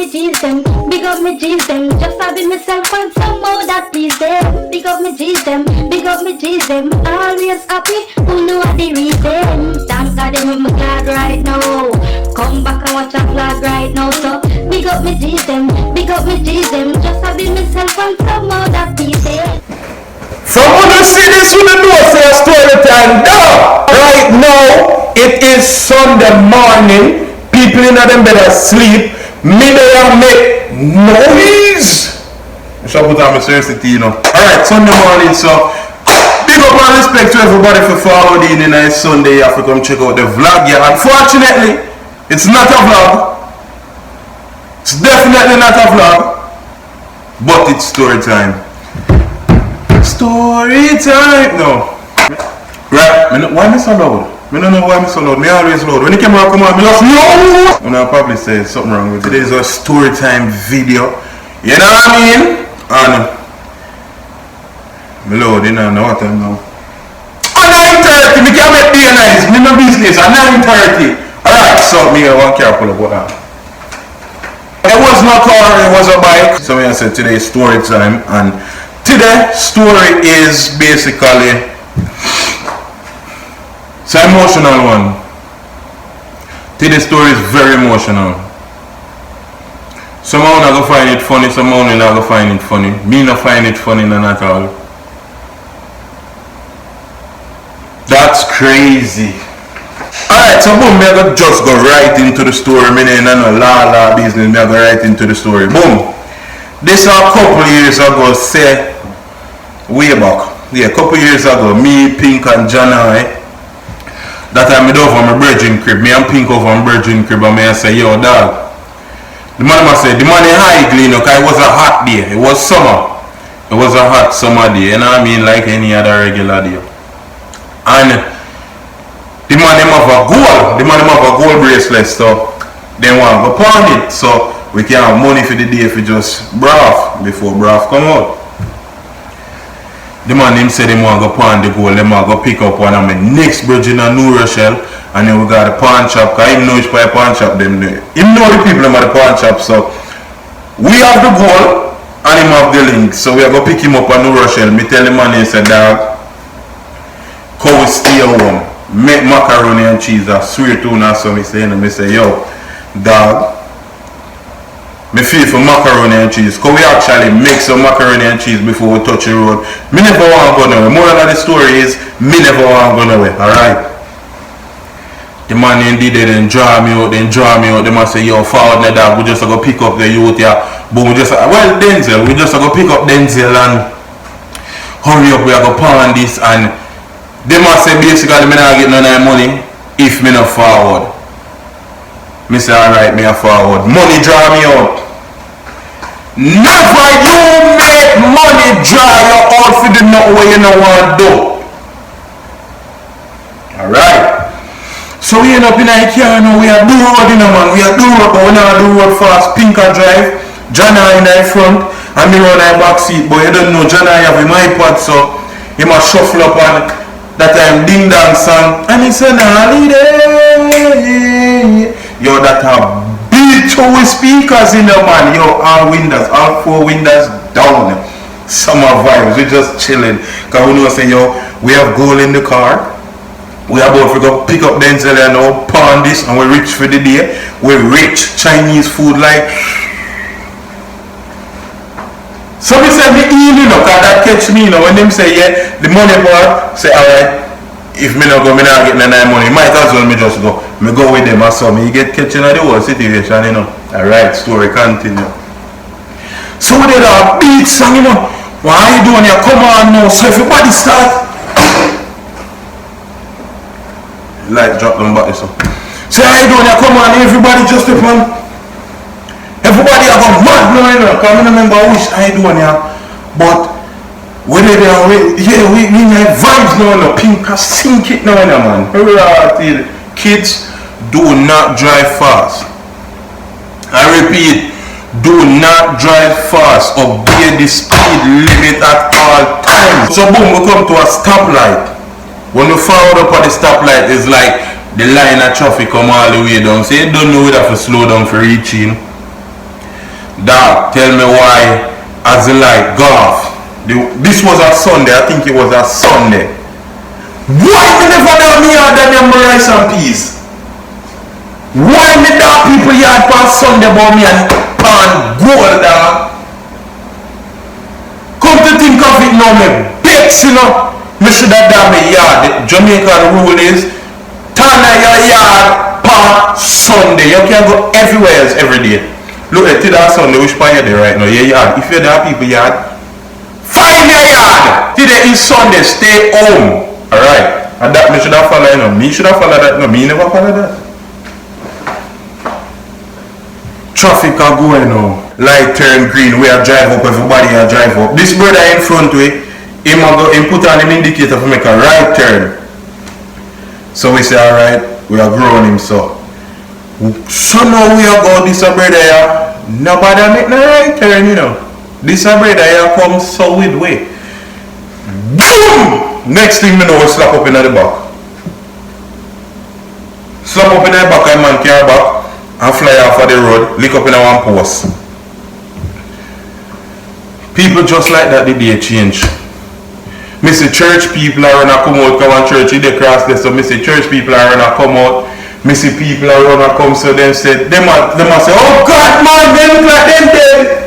me G's them, big up me G's them. Just having myself and some more that please them. Big up me G's them, big up me G's them. Always happy, who know what the reason. Thank God I'm with my glad right now. Come back and watch a vlog right now. So big up me G's them, big up me G's them. Just having myself and some more that please them. From when you see this, you know say a story time. No! Right now, it is Sunday morning. People in them bed asleep. Me there make noise. I shall put on my seriously, you know. Alright, Sunday morning, so big up and respect to everybody for following in a Sunday. You have to come check out the vlog. Yeah, unfortunately, it's not a vlog. It's definitely not a vlog. But it's story time. Story time. No. Right. Why am I so loud? I don't know why I'm so loud. I always loud. When the camera come on, I just loud. And I'll probably say something wrong with it. Today's a story time video. You know what I mean? And I'm loud, you know what I'm now. At 9:30, we can't make day nice. Me no business. At 9:30. Alright, so me I want to pull up what that. It was no car, it was a bike. So I said today's story time, and today's story is basically it's an emotional one. Today's story is very emotional. Someone not gonna find it funny, someone not gonna find it funny. Me not find it funny none at all. That's crazy. Alright, so boom, me I go just go right into the story. Me ain't no la business, me I go right into the story. Boom. This a couple years ago, say way back. Yeah, a couple years ago, me, Pink and Janai. That time I over my virgin crib. Me and Pink over my virgin crib, and me I say, yo dog. The man must say, the man is high clean, okay? It was a hot day. It was summer. It was a hot summer day, you know what I mean? Like any other regular day. And the man them have a gold. The man them have a gold bracelet, so they want to pawn it. So we can have money for the day if we just braff before braff come out. The man him said him want to go pawn the gold, them want to go pick up one of my next bridge in a New Rochelle, and then we got a pawn shop, because him know which by pawn shop them there. Him know the people them at the pawn shop, so we have the gold and him have the link. So we are going to pick him up at New Rochelle. Me tell the man he said, dog, come stay home, make macaroni and cheese, I swear to you, so me say, me say, yo, dog, me feel for macaroni and cheese, because we actually make some macaroni and cheese before we touch the road. Me never want to go nowhere. More than the story is, me never want to go nowhere, alright? The man indeed then draw me out, They must say, yo, forward the dog, we just go pick up the youth here. But we just, well, Denzel, we just go pick up Denzel and hurry up, we go pawn this. And they must say, basically, me not get none of money if me not forward. Me say, alright, me a forward. Money draw me out. Never you make money draw you out for the nothing what you don't want to do. Alright. So we end up in a car now, we are do road in a man. We are do road, but we not do road fast. Pink a drive, Jana in the front, and me run in the back seat. But you don't know, Jana have him iPod, so he must shuffle up on that time ding dong song. And he said, holiday. Yo, that have big two speakers in the man. Yo, all four windows down. Summer vibes, we just chilling. Cause we know say, yo, we have gold in the car. We are about to go pick up Denzel and now pawn this, and we rich for the day. We rich Chinese food like. So we say me eat, you know, cause that catch me, you know, when them say yeah, the money part, say alright. If me not go, me not get no money. Might as well me just go. Me go with them or so me get catching at the whole situation, you know. Alright, story continue. So we did a beat song, you know. What are you doing here? Come on now. So everybody start. Like drop them back so. So how you doing here? Come on, everybody just up on. Everybody have a mad now, you know. Cause I remember which I doing here. But when they there, we have vibes now, no. Pink can sink it now, man. Kids, do not drive fast. I repeat, do not drive fast. Obey the speed limit at all times. So boom, we come to a stoplight. When we forward up at the stoplight, it's like the line of traffic come all the way down. So you don't know whether to slow down for reaching. Dog, tell me why as in like golf. This was a Sunday, I think it was a Sunday. Why me never know me yard than them rice and peas? Why me dog people yard for Sunday about me and pan gold dog? Come to think of it now, me bex, you know. Me should have done me yard. The Jamaican rule is turn your yard per Sunday. You can go everywhere else every day. Look at it that Sunday, which part you're there right now? Your yard. If you're there people yard, find your yard. Today is Sunday, stay home. Alright. And that me should have followed, you know. Me should have followed that. No, me never followed that. Traffic are going now. Light turn green. We are drive up, everybody are drive up. This brother in front way, him put on him indicator for make a right turn. So we say alright, we are growing him so. So now we are going this brother here. Nobody make no right turn, you know. This brother here comes so with way. Boom! Next thing we know, we slap up in the back. Slap up in the back, and man carry back and fly off of the road, lick up in one post. People just like that, the day change. Me see church people are gonna come out, come on church, they cross this, so me see church people are gonna come out. Me see people are gonna come, so them say, they must say, oh God man, they look like them dead.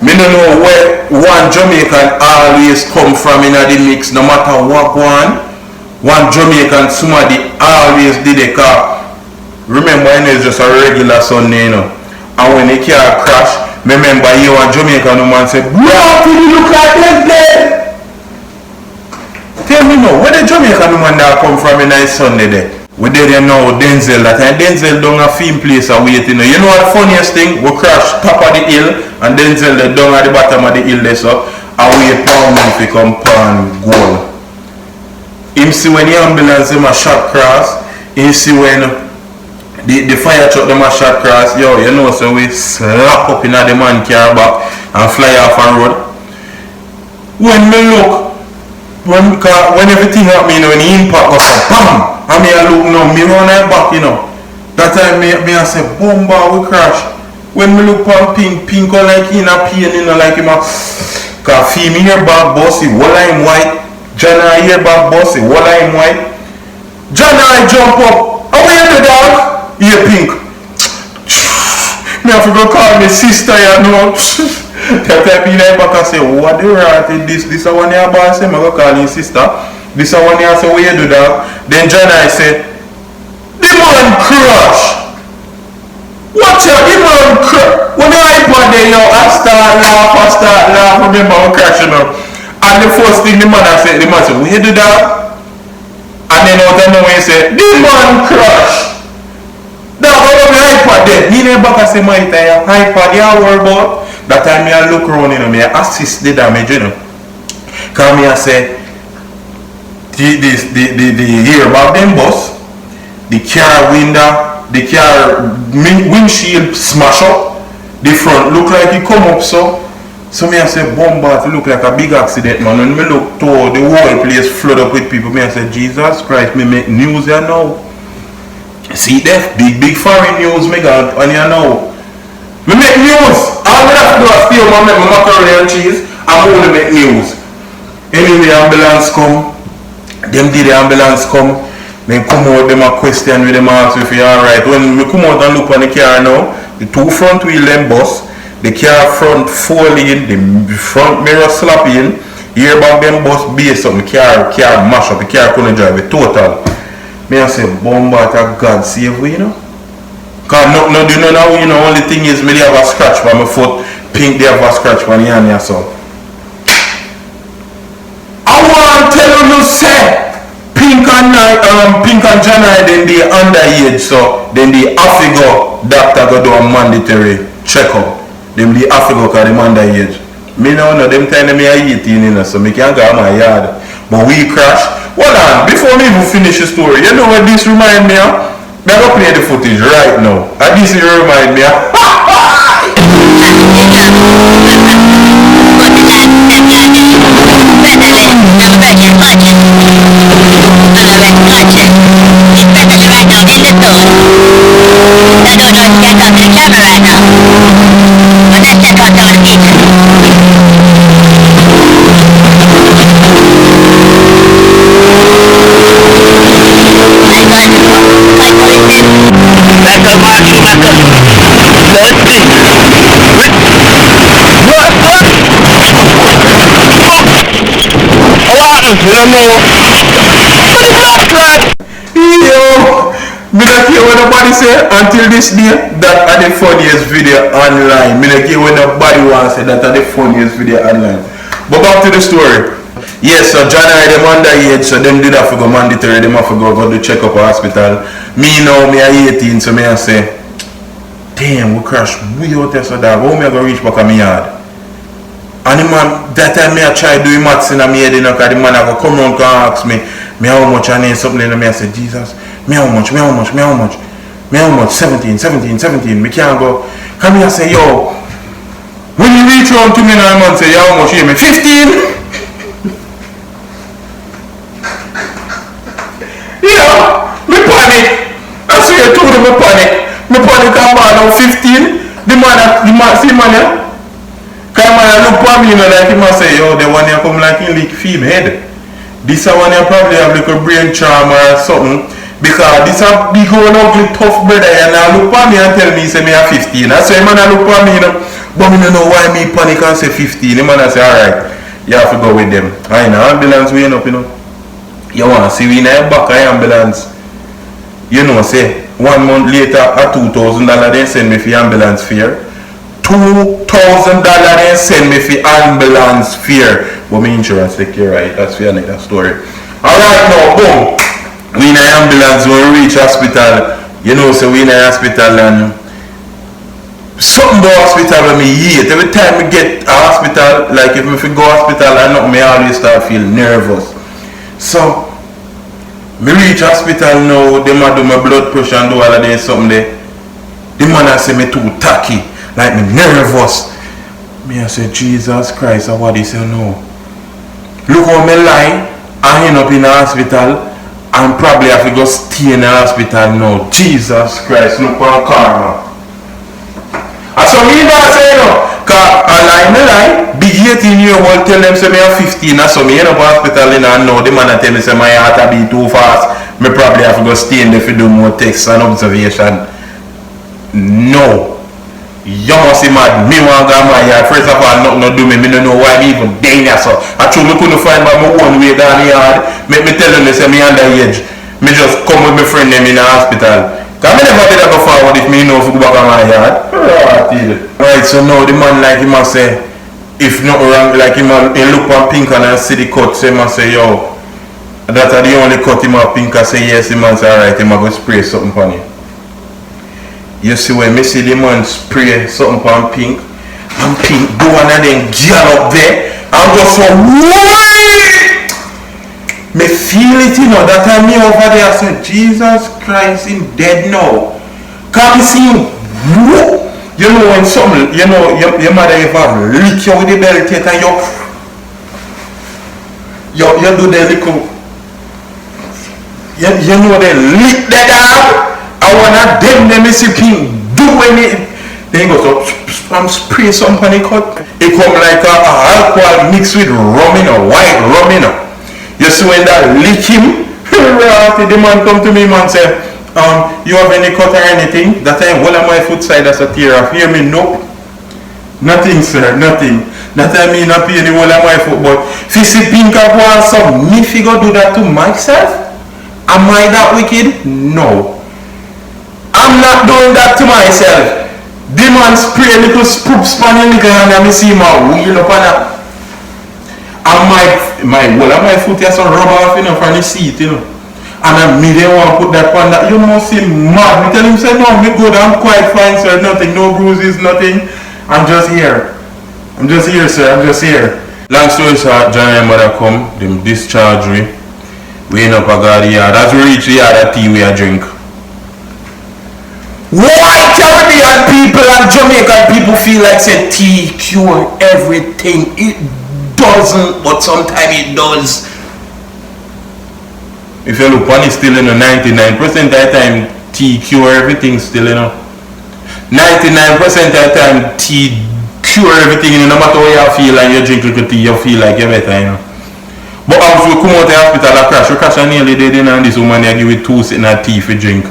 Me don't know where one Jamaican always come from in the mix, no matter what one Jamaican somebody always did a car. Remember, it's just a regular Sunday, you know. And when the car crash, remember you and Jamaican woman say, bro, you look like them dead. Tell me now, where the Jamaican woman that come from in a Sunday there? We there now Denzel, that time Denzel down a film place and waiting. You know what the funniest thing? We crash top of the hill and Denzel there down at the bottom of the hill there so and wait for him to come pan goal. Him see when the ambulance them a shot cross, him see when the fire truck them a shot cross, yo, you know, so we slap up in the man car back and fly off a road. When me look, when everything happened, you know, when the impact goes bam, and me a look now, me run right back, you know. That time me a say, bomba, we crash. When me look on pink like in a pain, you know, like him a, cause female here back bossy, wall I'm white. John I here back bossy, wall I'm white. John I jump up, how are you dog? Yeah, pink. Me have to go call my sister, you know. That time in there back and say, what the rat is this? This is one your boss say, I go call his sister. This is one your say, what you do that? Then John I said, the man crush. Watch out, the man crush. When the iPod there, you know, I start laugh, remember I'm crashing up. And the first thing the man said, what you do that? And then out of nowhere he said, the man crush. Now, over the iPod there, me never back and say, my iPod, you worry about. That time I look around, you know, me assist the damage, you know. Because me I say, the airbag them bus, the car window, the car windshield smash up, the front look like it come up so. So me I say, bomba, it look like a big accident, man. When me look toward the whole place flood up with people, me I say, Jesus Christ, me make news here now. See that big foreign news me got on here now. Me make news. All I have to do is steal my macaroni and cheese. I'm only make news. Anyway, ambulance come. Them did the ambulance come. Then come out, them a question with them ask if you're alright. When we come out and look on the car now, the two front wheel them bust, the car front fall in, the front mirror slap in, airbag them bust base up, the car mash up, the car couldn't drive it total. Me I say, bomba, God save we, you know. Cause no, you know now, you know, only thing is me they have a scratch on my foot, pink they have a scratch on the hand here, so. I want to tell you, say, Pink and Janai, then they underage, so then they have to go, doctor go do a mandatory checkup. Them they have to go cause them underage. Me now know them time me are 18, you know, so me can't go on my yard. But we crash. Hold on, before me even finish the story, you know what this remind me of? I'm going to play the footage right now. And this remind me of... Right now in the store. No, get on the camera right now. Yo, me not care what nobody say until this day. That are the funniest video online. Me not care what nobody wants say that are the funniest video online. But back to the story. Yes, so January them underage, so them did have to go mandatory. Them have to go to check up at hospital. Me now, me are 18, so me I say, damn, we crashed way out there, so that how me I go reach back at my yard? And the man, that time me I try doing maths in my head, you know, because the man I go come around and ask me how much I need something, and me I say, Jesus, me how much, 17, me can't go. Come here and say, yo, when you reach around to me now, man say, how much you hear me? 15? Yeah, me panic. I swear to them, me panic. Me panic and man now 15. The man, see man here? Cause man look for me, you know, like he must say, yo, the one here come like in lick film head. This one here probably have like a brain trauma or something. Because this a big old ugly tough brother and I look for me and tell me say me a 15. I say man I look for me, you know. But me don't know why me panic and say 15. The man I say, alright, you have to go with them. I know ambulance weighing up, you know. You want to see we in a back of ambulance. You know, say 1 month later a $2,000 they send me for ambulance fare. $2,000 they send me for ambulance fare. But my insurance take care right. That's for another story. Alright now, boom. We in a ambulance when we reach hospital. You know, so we in a hospital and something about hospital when me hate. Every time we get a hospital, like if we go hospital and not me always start feel nervous. So me reach hospital now, them a do my blood pressure and do all of that something there. The man a say me too tacky, like me nervous. Me I say, Jesus Christ, what he say no. Look how me lie, I end up in the hospital and probably have to go stay in the hospital now. Jesus Christ, look how karma. And so me not say no, cause I lie, big 18-year-old tell them say me am 15, and so me end up hospital and now the man tell me say my heart a beat too fast. Me probably have to go stay in there for do more tests and observation. No. You must see mad, me want to go my yard. First of all, nothing to do me don't know why me even doing that so. Actually, me couldn't find my own way down the yard. Me tell them they say me underage. Me just come with my friend them in the hospital. Cause me never did that go forward if me know if go back on my yard. Right, so now the man like he must say, if not wrong, like he look on pink and I see the cut, so he must say, yo, that's the only cut him up pink. I say yes, he must say alright, he must go spray something on it. You see when me see the man spray something on pink, and pink do one and then gel up there and go so why? Me feel it, you know, that time me over there I said, Jesus Christ, him dead now. Can't me see him, whoa. You know when something, you know, your mother ever lick you with the belt and you do the little, you know they lick that up. I wanna them see pink do anything. Then he goes up and spray some on the cut. It come like a alcohol mixed with rum, you know, white rum, you know. You see when that lick him, the man come to me and say, you have any cut or anything? That time one of my foot side that's a tear off. Hear me? Nope. Nothing, sir, nothing. That time me not pay any one of my foot, but if you see pink up one some me figure do that to myself? Am I that wicked? No. I'm not doing that to myself. The man spray a little spoops on the nigga and I see my wheel up on that. And my foot has some rubber off, you know, from the seat, you know. And I made him want to put that on that. You must see mad. Me tell him, say, no, me good, I'm quite fine, sir. Nothing, no bruises, nothing. I'm just here. I'm just here, sir. I'm just here. Long story short, John and mother come, them discharge me. We end up a guard yard. As we reach the yard, that tea we a drink. White Caribbean people and Jamaican people feel like say tea cure everything. It doesn't, but sometimes it does. If you look on it still, you know, 99% of the time tea cure everything still, you know. 99% of the time tea cure everything, you know, no matter how you feel and you drink little tea, you feel like you're better, you know. But as we come out of the hospital, we crash and nearly dead, and this woman they give it 2 sitting at tea for drink.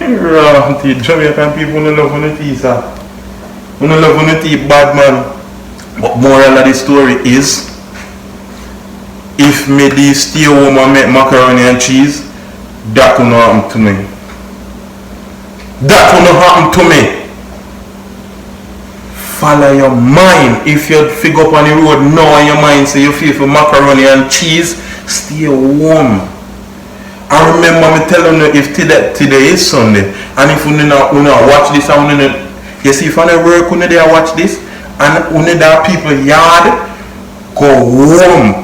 Jamaican people don't love on the tea, sir. Una love una teeth bad man. But moral of the story is, if me dey stay home and make macaroni and cheese, that will not happen to me. That will not happen to me. Follow your mind. If you figure up on the road now and your mind say you feel for macaroni and cheese, stay home. I remember me telling you if today is Sunday and if you not watch this and you see if I work when they watch this and when there are people yard, go home.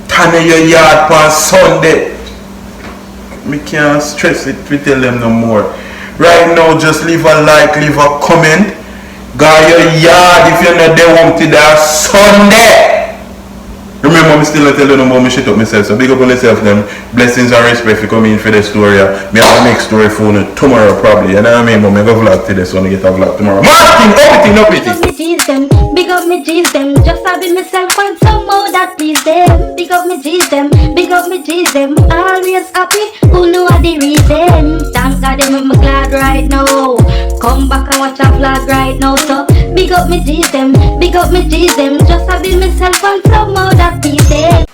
Turn your yard on Sunday. Me can't stress it to tell them no more. Right now just leave a like, leave a comment. Go your yard if you're not there home today Sunday. Remember, me still not tell you no more, me shit up myself. So big up on yourself them. Blessings and respect for coming in for the story. Me have a next story for you tomorrow probably. You know what I mean? But me go vlog today, so I get a vlog tomorrow. Martin, up it. Big up me G's them, big up me G's them. Just having myself find some more that please them. Big up me G's them, big up me G's them. Always happy, who know what the reason. Thank God them make me glad right now. Come back and watch a vlog right now. So big up me G's them, big up me G's them. Just having myself find some more that please them.